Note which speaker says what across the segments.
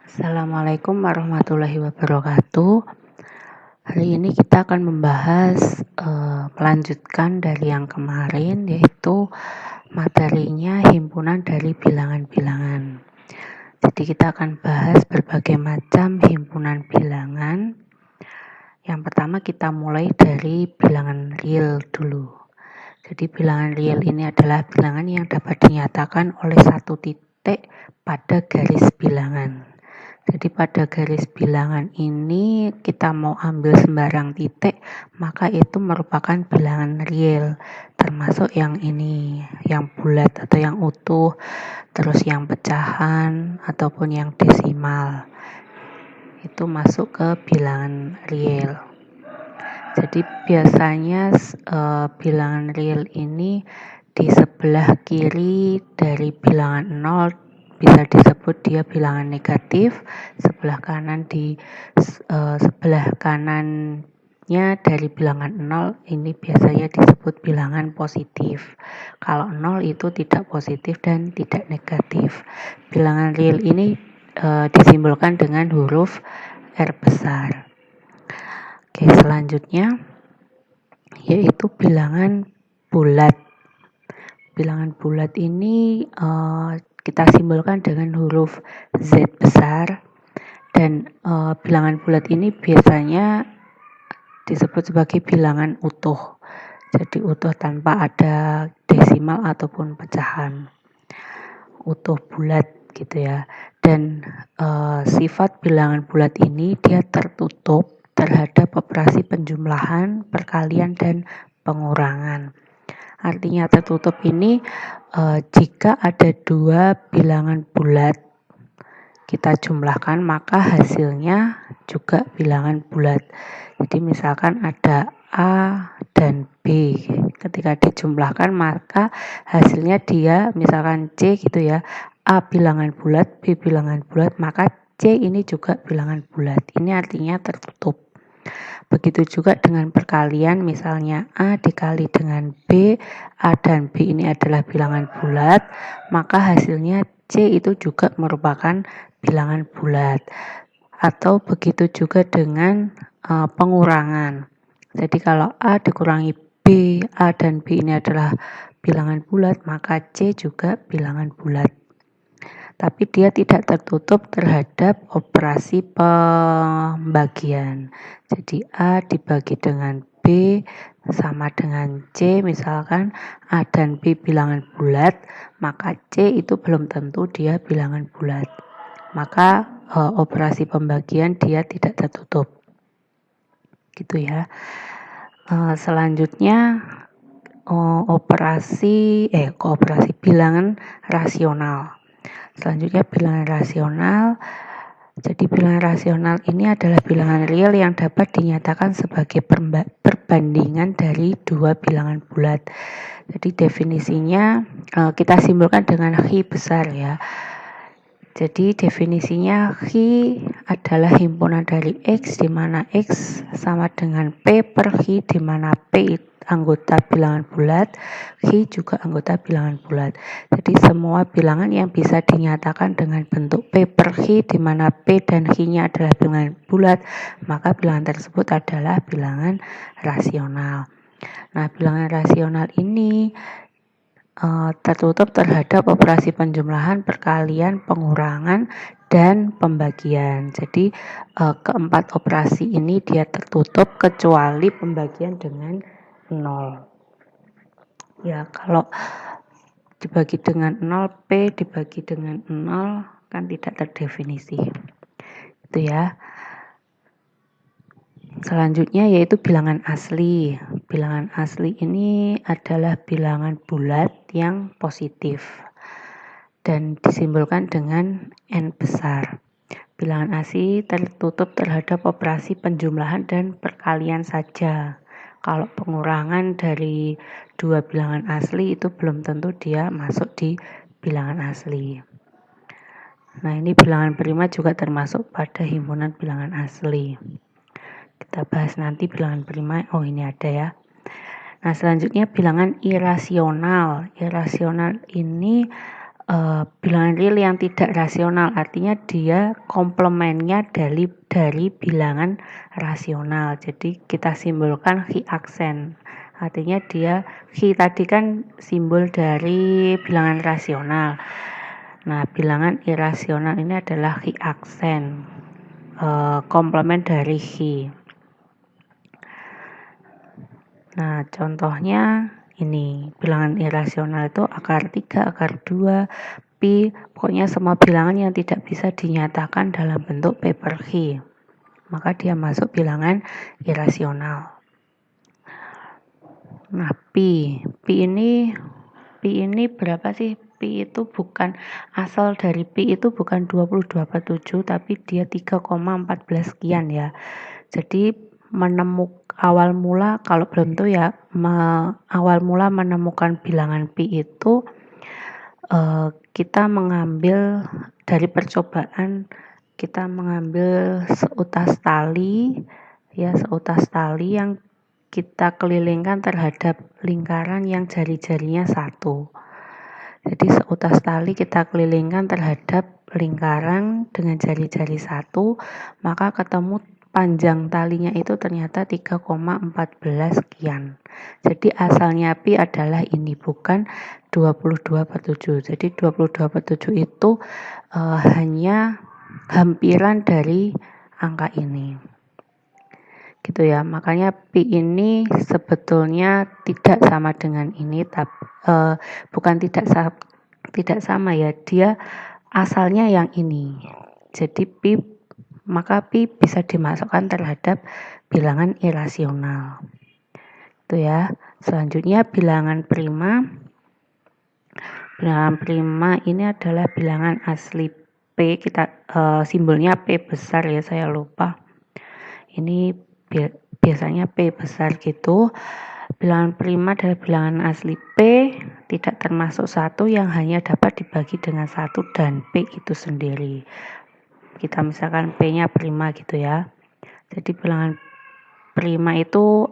Speaker 1: Assalamualaikum warahmatullahi wabarakatuh. Hari ini kita akan membahas melanjutkan dari yang kemarin, yaitu materinya himpunan dari bilangan-bilangan. Jadi kita akan bahas berbagai macam himpunan bilangan. Yang pertama kita mulai dari bilangan real dulu. Jadi bilangan real ini adalah bilangan yang dapat dinyatakan oleh satu titik pada garis bilangan. Jadi pada garis bilangan ini kita mau ambil sembarang titik, maka itu merupakan bilangan real, termasuk yang ini, yang bulat atau yang utuh, terus yang pecahan ataupun yang desimal. Itu masuk ke bilangan real. Jadi biasanya bilangan real ini di sebelah kiri dari bilangan 0 bisa disebut dia bilangan negatif, sebelah kanan sebelah kanannya dari bilangan 0 ini biasanya disebut bilangan positif. Kalau 0 itu tidak positif dan tidak negatif. Bilangan real ini disimbolkan dengan huruf R besar. Oke, selanjutnya yaitu bilangan bulat. Bilangan bulat ini kita simbolkan dengan huruf Z besar, dan bilangan bulat ini biasanya disebut sebagai bilangan utuh. Jadi utuh tanpa ada desimal ataupun pecahan. Utuh bulat gitu ya. Dan sifat bilangan bulat ini dia tertutup terhadap operasi penjumlahan, perkalian, dan pengurangan. Artinya tertutup ini jika ada dua bilangan bulat kita jumlahkan, maka hasilnya juga bilangan bulat. Jadi misalkan ada A dan B, ketika dijumlahkan maka hasilnya dia misalkan C gitu ya, A bilangan bulat, B bilangan bulat, maka C ini juga bilangan bulat. Ini artinya tertutup. Begitu juga dengan perkalian, misalnya A dikali dengan B, A dan B ini adalah bilangan bulat, maka hasilnya C itu juga merupakan bilangan bulat. Atau begitu juga dengan pengurangan. Jadi kalau A dikurangi B, A dan B ini adalah bilangan bulat, maka C juga bilangan bulat. Tapi dia tidak tertutup terhadap operasi pembagian. Jadi A dibagi dengan B sama dengan C, misalkan A dan B bilangan bulat, maka C itu belum tentu dia bilangan bulat. Maka operasi pembagian dia tidak tertutup. Gitu ya. Selanjutnya operasi bilangan rasional. Selanjutnya bilangan rasional. Jadi bilangan rasional ini adalah bilangan real yang dapat dinyatakan sebagai perbandingan dari dua bilangan bulat. Jadi definisinya kita simbolkan dengan X besar ya. Jadi definisinya X adalah himpunan dari X, di mana X sama dengan P per X, di mana P anggota bilangan bulat, X juga anggota bilangan bulat. Jadi semua bilangan yang bisa dinyatakan dengan bentuk P per X, di mana P dan X-nya adalah bilangan bulat, maka bilangan tersebut adalah bilangan rasional. Nah, bilangan rasional ini tertutup terhadap operasi penjumlahan, perkalian, pengurangan, dan pembagian. Jadi keempat operasi ini dia tertutup kecuali pembagian dengan 0. Ya, kalau dibagi dengan 0, P dibagi dengan 0 kan tidak terdefinisi. Itu ya. Selanjutnya yaitu bilangan asli. Bilangan asli ini adalah bilangan bulat yang positif dan disimbolkan dengan N besar. Bilangan asli tertutup terhadap operasi penjumlahan dan perkalian saja. Kalau pengurangan dari dua bilangan asli itu belum tentu dia masuk di bilangan asli. Nah, ini bilangan prima juga termasuk pada himpunan bilangan asli. Kita bahas nanti bilangan prima. Oh, ini ada ya. Nah, selanjutnya bilangan irasional. Irasional ini bilangan real yang tidak rasional, artinya dia komplemennya dari bilangan rasional. Jadi kita simbolkan Chi aksen, artinya dia Chi tadi kan simbol dari bilangan rasional. Nah, bilangan irasional ini adalah Chi aksen, komplement dari Chi. Nah, contohnya ini bilangan irasional itu akar 3, akar 2, pi, pokoknya semua bilangan yang tidak bisa dinyatakan dalam bentuk P per Chi, maka dia masuk bilangan irasional. Nah, pi ini berapa sih? Pi itu bukan, asal dari pi itu bukan 22/7, tapi dia 3,14 sekian ya. Jadi awal mula, kalau belum tahu ya, awal mula menemukan bilangan pi itu kita mengambil dari percobaan, kita mengambil seutas tali yang kita kelilingkan terhadap lingkaran yang jari-jarinya 1. Jadi seutas tali kita kelilingkan terhadap lingkaran dengan jari-jari 1, maka ketemu panjang talinya itu ternyata 3,14 sekian. Jadi asalnya pi adalah ini, bukan 22/7. Jadi 22/7 itu hanya hampiran dari angka ini. Gitu ya, makanya pi ini sebetulnya tidak sama dengan ini, tapi bukan tidak sama ya, dia asalnya yang ini. Jadi maka pi bisa dimasukkan terhadap bilangan irasional. Itu ya. Selanjutnya bilangan prima. Bilangan prima ini adalah bilangan asli P, kita simbolnya P besar ya, saya lupa. Ini biasanya P besar gitu. Bilangan prima adalah bilangan asli P, tidak termasuk 1 yang hanya dapat dibagi dengan 1 dan P itu sendiri. Kita misalkan P-nya prima gitu ya. Jadi bilangan prima itu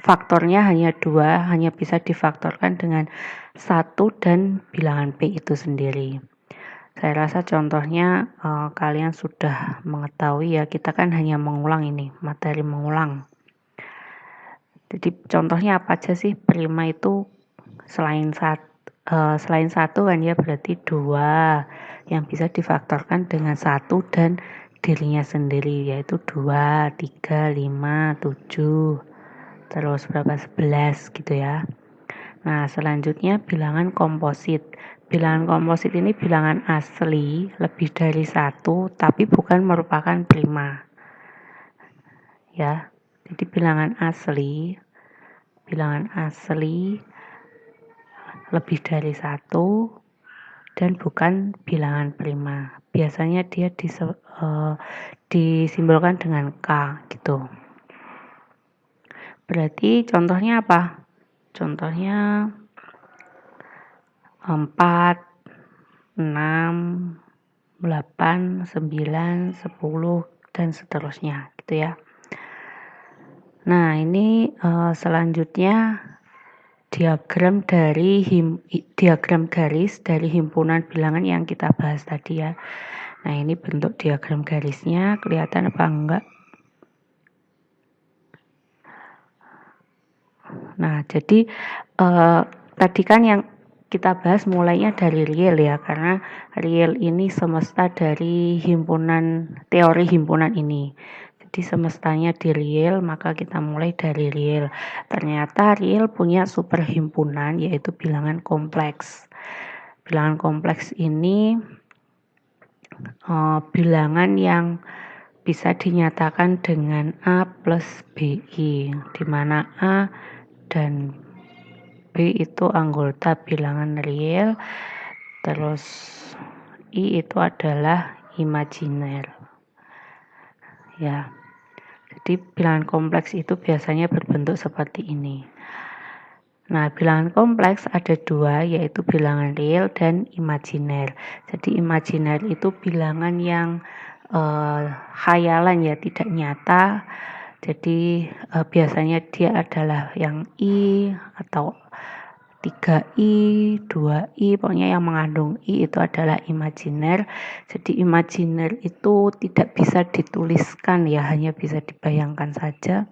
Speaker 1: faktornya hanya 2, hanya bisa difaktorkan dengan 1 dan bilangan P itu sendiri. Saya rasa contohnya kalian sudah mengetahui ya, kita kan hanya mengulang ini, materi mengulang. Jadi contohnya apa aja sih? Prima itu selain 1 kan ya, berarti 2 yang bisa difaktorkan dengan 1 dan dirinya sendiri, yaitu 2, 3, 5, 7, terus berapa, 11 gitu ya. Nah, selanjutnya bilangan komposit. Bilangan komposit ini bilangan asli lebih dari 1, tapi bukan merupakan prima. Ya, jadi bilangan asli lebih dari 1 dan bukan bilangan prima. Biasanya dia disimbolkan dengan K gitu. Berarti contohnya apa? Contohnya 4, 6, 8, 9, 10, dan seterusnya gitu ya. Nah, ini selanjutnya diagram garis dari himpunan bilangan yang kita bahas tadi ya. Nah, ini bentuk diagram garisnya, kelihatan apa enggak? Nah, jadi tadi kan yang kita bahas mulainya dari real ya, karena real ini semesta dari teori himpunan ini. Jadi semestanya di real, maka kita mulai dari real. Ternyata real punya super himpunan, yaitu bilangan kompleks. Bilangan kompleks ini bilangan yang bisa dinyatakan dengan A plus BI, di mana A dan B itu anggota bilangan real, terus I itu adalah imajiner. Ya. Jadi bilangan kompleks itu biasanya berbentuk seperti ini. Nah, bilangan kompleks ada 2, yaitu bilangan real dan imajiner. Jadi imajiner itu bilangan yang khayalan ya, tidak nyata. Jadi biasanya dia adalah yang I atau 3i, 2i, pokoknya yang mengandung i itu adalah imajiner. Jadi imajiner itu tidak bisa dituliskan ya, hanya bisa dibayangkan saja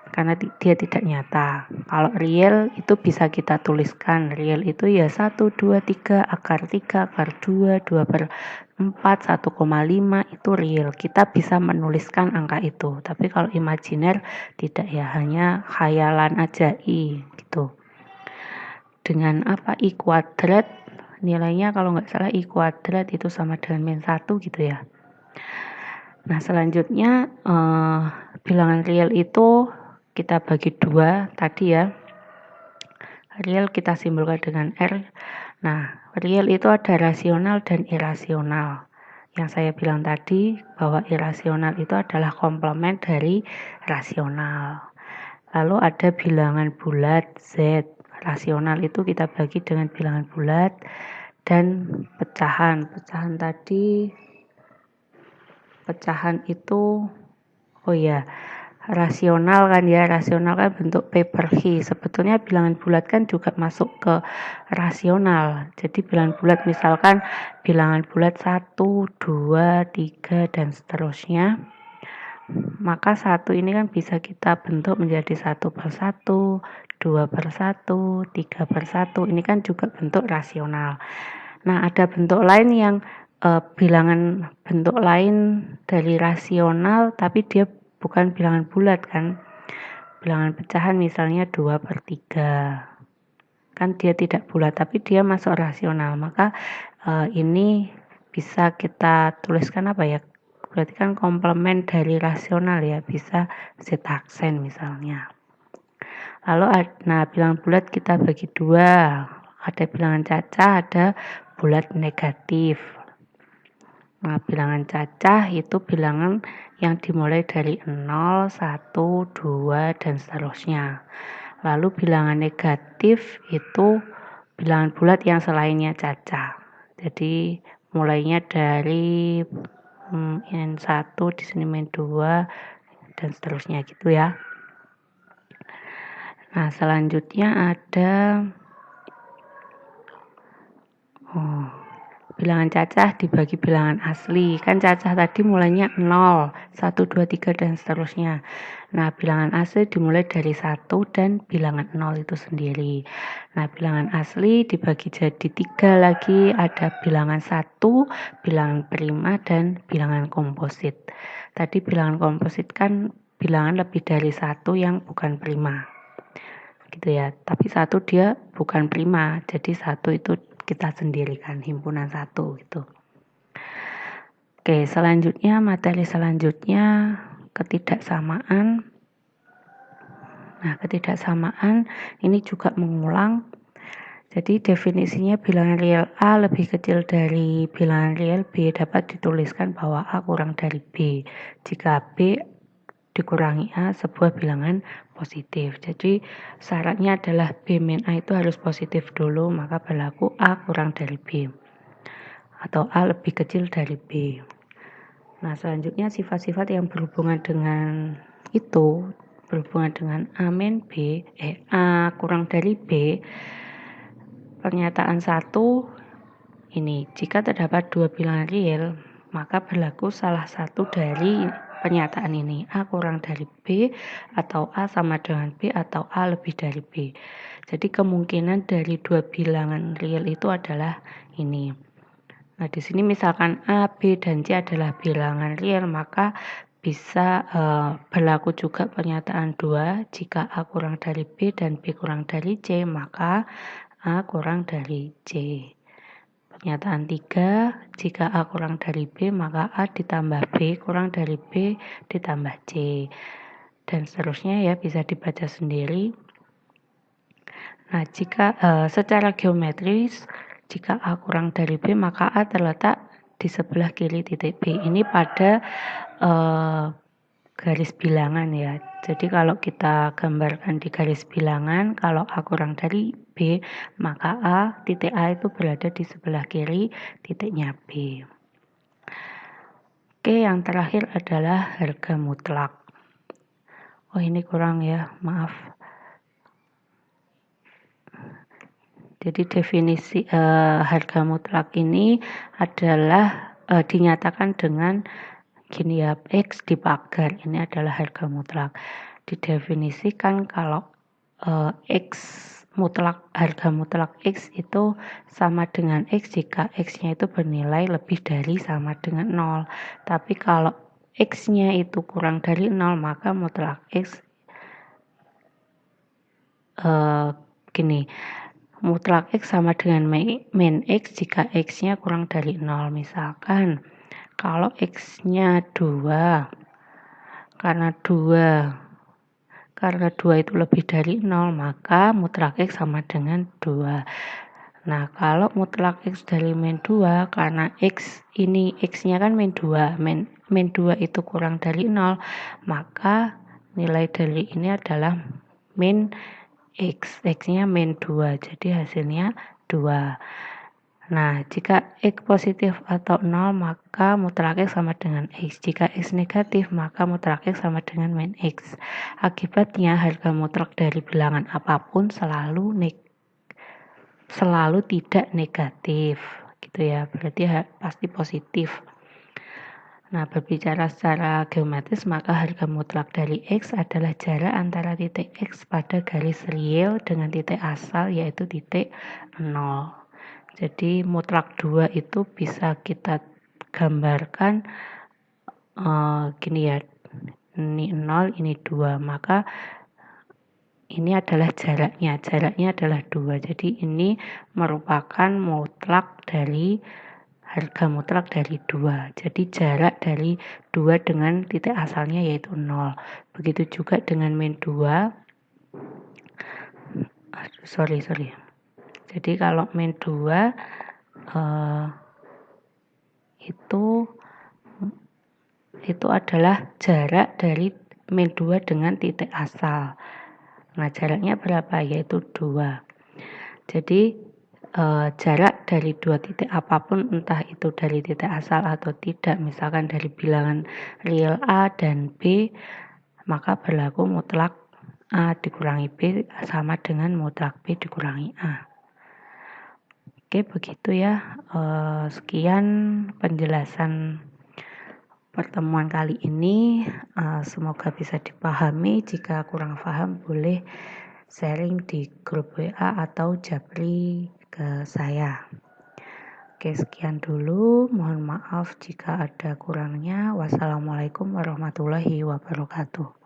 Speaker 1: karena dia tidak nyata. Kalau real itu bisa kita tuliskan. Real itu ya 1, 2, 3, akar 3, akar 2, 2 per 4, 1,5 itu real. Kita bisa menuliskan angka itu. Tapi kalau imajiner tidak ya, hanya khayalan aja i gitu. Dengan apa i kuadrat, nilainya kalau nggak salah i kuadrat itu sama dengan min 1 gitu ya. Nah selanjutnya bilangan real itu kita bagi dua tadi ya. Real kita simbolkan dengan R. Nah real itu ada rasional dan irasional. Yang saya bilang tadi bahwa irasional itu adalah komplement dari rasional. Lalu ada bilangan bulat Z. Rasional itu kita bagi dengan bilangan bulat dan pecahan. Pecahan itu rasional kan ya. Rasional kan bentuk Peperhi. Sebetulnya bilangan bulat kan juga masuk ke rasional. Jadi bilangan bulat misalkan bilangan bulat 1, 2, 3 dan seterusnya. Maka 1 ini kan bisa kita bentuk menjadi 1 per 1, 2 per 1, 3 per 1. Ini kan juga bentuk rasional. Nah, ada bentuk lain yang bilangan bentuk lain dari rasional tapi dia bukan bilangan bulat kan. Bilangan pecahan misalnya 2 per 3. Kan dia tidak bulat tapi dia masuk rasional. Maka ini bisa kita tuliskan apa ya? Berarti kan komplement dari rasional ya, bisa Z aksen misalnya. Lalu bilangan bulat kita bagi dua, ada bilangan cacah, ada bulat negatif. Nah bilangan cacah itu bilangan yang dimulai dari 0, 1, 2 dan seterusnya. Lalu bilangan negatif itu bilangan bulat yang selainnya cacah. Jadi mulainya dari min 1, di sini min 2 dan seterusnya gitu ya. Nah selanjutnya ada bilangan cacah dibagi bilangan asli. Kan cacah tadi mulainya 0, 1, 2, 3 dan seterusnya. Nah bilangan asli dimulai dari 1 dan bilangan 0 itu sendiri. Nah bilangan asli dibagi jadi 3 lagi. Ada bilangan 1, bilangan prima dan bilangan komposit. Tadi bilangan komposit kan bilangan lebih dari 1 yang bukan prima. Gitu ya. Tapi 1 dia bukan prima. Jadi 1 itu kita sendirikan, himpunan 1 gitu. Oke, selanjutnya materi selanjutnya ketidaksamaan. Nah, ketidaksamaan ini juga mengulang. Jadi definisinya bilangan real A lebih kecil dari bilangan real B dapat dituliskan bahwa A kurang dari B. Jika B dikurangi A sebuah bilangan positif. Jadi syaratnya adalah B min A itu harus positif dulu, maka berlaku A kurang dari B atau A lebih kecil dari B. Nah selanjutnya sifat-sifat yang berhubungan dengan itu, berhubungan dengan A min B, A kurang dari B. Pernyataan 1 ini, jika terdapat dua bilangan real, maka berlaku salah satu dari pernyataan ini, A kurang dari B atau A sama dengan B atau A lebih dari B. Jadi kemungkinan dari dua bilangan real itu adalah ini. Nah, di sini misalkan A, B, dan C adalah bilangan real, maka bisa berlaku juga pernyataan 2, jika A kurang dari B dan B kurang dari C, maka A kurang dari C. Pernyataan 3, jika A kurang dari B, maka A ditambah B kurang dari B ditambah C. Dan seterusnya ya, bisa dibaca sendiri. Nah, jika secara geometris, jika A kurang dari B, maka A terletak di sebelah kiri titik B. Ini pada garis bilangan ya. Jadi kalau kita gambarkan di garis bilangan, kalau A kurang dari B, maka titik A itu berada di sebelah kiri titiknya B. Oke, yang terakhir adalah harga mutlak. Oh ini kurang ya, maaf. Jadi definisi harga mutlak ini adalah dinyatakan dengan gini ya, X dipagar, ini adalah harga mutlak. Didefinisikan kalau X mutlak, harga mutlak X itu sama dengan X jika X-nya itu bernilai lebih dari sama dengan 0. Tapi kalau X-nya itu kurang dari 0, maka mutlak X gini, mutlak X sama dengan min X jika X-nya kurang dari 0. Misalkan kalau X-nya 2, karena 2 itu lebih dari 0, maka mutlak X sama dengan 2. Nah, kalau mutlak X dari min 2, karena X-nya kan min 2, min 2 itu kurang dari 0, maka nilai dari ini adalah min X, X-nya min 2, jadi hasilnya 2. Nah, jika X positif atau 0, maka mutlak X sama dengan X. Jika X negatif, maka mutlak X sama dengan min X. Akibatnya, harga mutlak dari bilangan apapun selalu tidak negatif. Gitu ya, berarti pasti positif. Nah, berbicara secara geometris, maka harga mutlak dari X adalah jarak antara titik X pada garis real dengan titik asal, yaitu titik 0. Jadi mutlak 2 itu bisa kita gambarkan gini ya, ini 0, ini 2, maka ini adalah jaraknya adalah 2. Jadi ini merupakan harga mutlak dari 2. Jadi jarak dari 2 dengan titik asalnya yaitu 0. Begitu juga dengan min 2. Sorry. Jadi kalau min 2 itu adalah jarak dari min 2 dengan titik asal. Nah, jaraknya berapa? Yaitu 2. Jadi jarak dari dua titik apapun, entah itu dari titik asal atau tidak, misalkan dari bilangan real A dan B, maka berlaku mutlak A dikurangi B sama dengan mutlak B dikurangi A. Oke, begitu ya. Sekian penjelasan pertemuan kali ini. Semoga bisa dipahami. Jika kurang paham, boleh sharing di grup WA atau japri ke saya. Oke, sekian dulu. Mohon maaf jika ada kurangnya. Wassalamualaikum warahmatullahi wabarakatuh.